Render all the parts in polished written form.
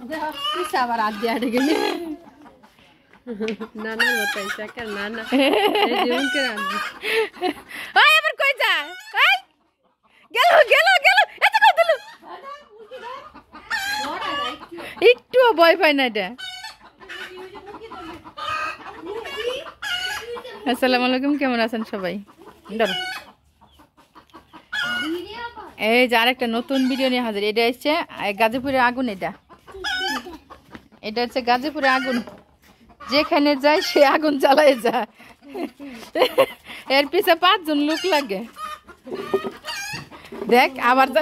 পিছা আবার হাত দিয়ে আটে গেলে নানার মতো এসে নানা জীবনকে রাখবি আবার কই যা গেল গেল গেল এত কই দিল একটু ভয় পাই না এটা আসসালামু আলাইকুম কেমন আছেন সবাই ধরো এই যে আরেকটা নতুন ভিডিও নিয়ে হাজির এটা হচ্ছে গাজীপুরের আগুন এটা হচ্ছে গাজীপুরের আগুন যেখানে যায় সে আগুন জ্বালায় যায় এর পিছে 5 জন লোক লাগে দেখ আবার যা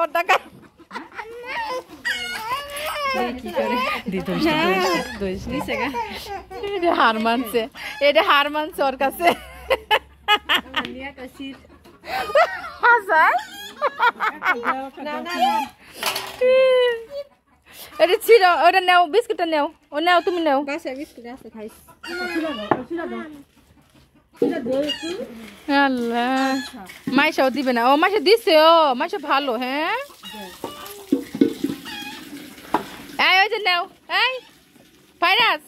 ওর টাকা হার মানছে ওর কাছে এটা ছিল ওটা নেও বিস্কুটটা নেও ও নেও তুমি নেও আল্লাহ মাইশাও দিবে না ও মাইশা দিছে ও মাইশা ভালো হ্যাঁ এই ওই যে নাও এই ফারাজ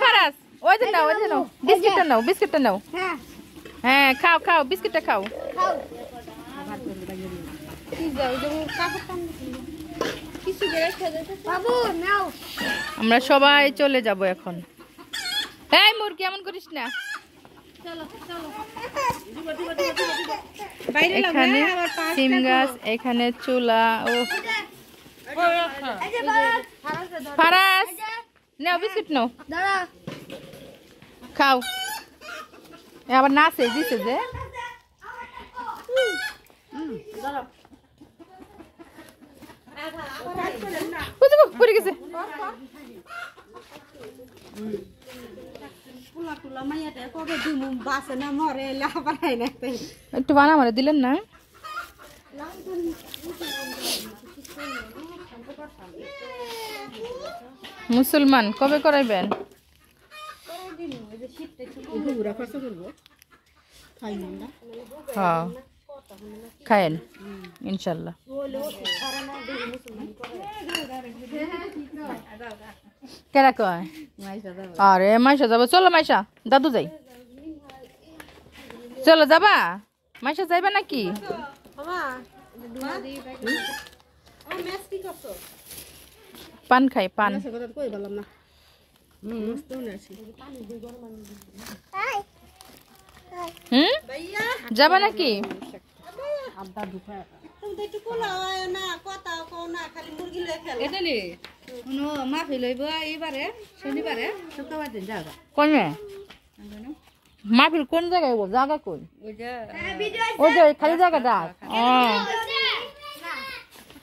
ফারাজ ওই যে নাও বিস্কুটটা নাও হ্যাঁ খাও খাও বিস্কুটটা খাও আমরা সবাই চলে যাব এখন এই মুরগি এমন করিস না এখানে সিম গাছ এখানে চুলা ও ফারাজ নাও বিস্কুট নাও খাও আবার নাচে দিছে যে পড়ে গেছে একটু বানা মারে দিলেন না মুসলমান কবে করাইবেন হ্যাঁ খায়েন ইনশাল্লাহ কেনা কয় আরে মাইশা যাবো চলো মাইশা দাদু যাই চলো যাবা মাইশা যাইবা নাকি পান খাই পান যাবা নাকি মাহফিল কোন জায়গায় জায়গা কোন ওই যে খালি জায়গাটা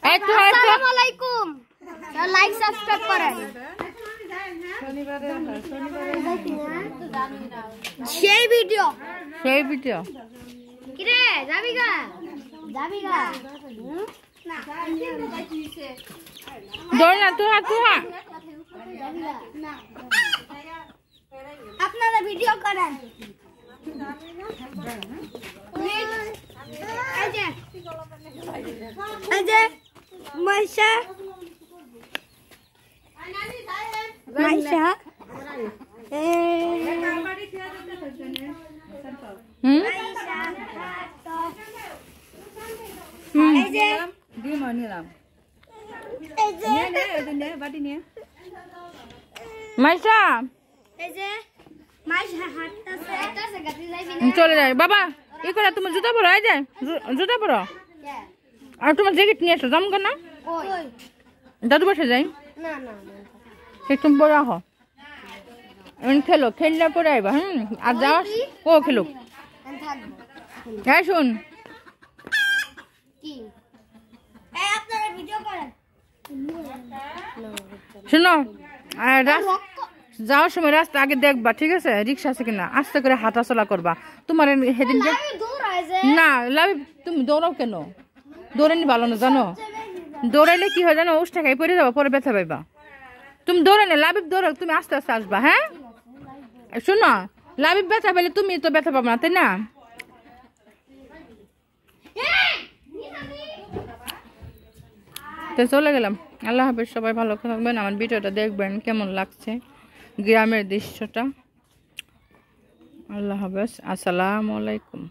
আসসালামু আলাইকুম লাইক সাবস্ক্রাইব করেন সেই ভিডিও কিরে যাবি গা দৌড় না তুই আপনারা ভিডিও করেন এই যে মাইশা মাইশা চলে যায় বাবা ই করে তুমি জুতা পরো এই যে জুতা পরো আর তোমার জ্যাকেট নিয়ে আসো জমগো না দাদু বসে যাই একটু পরে আহ খেলো খেললে পরে আইবা আর যাওয়া ও খেলো হ্যাঁ শুন শুনো যাওয়ার সময় রাস্তা আগে দেখবা ঠিক আছে রিক্সা আছে কিনা আস্তে করে হাঁটা চলা করবা তোমার সেদিন না লাভি তুমি দৌড়াও কেন দৌড়ানি ভালো না জানো দৌড়াইলে কি হয় জানো উষ্টা খাই পড়ে যাবো পরে ব্যথা পাইবা তুমি দৌড়ে না লাভিব দৌড়াও তুমি আস্তে আস্তে আসবা হ্যাঁ শোনো লাভিব ব্যথা পেলে তুমি তো ব্যথা পাবো না তাই না তো চলে গেলাম আল্লাহ হাফেজ, সবাই ভালো থাকবেন। আমার ভিডিওটা দেখবেন কেমন লাগছে গ্রামের দৃশ্যটা। আল্লাহ হাফেজ, আসসালামু আলাইকুম।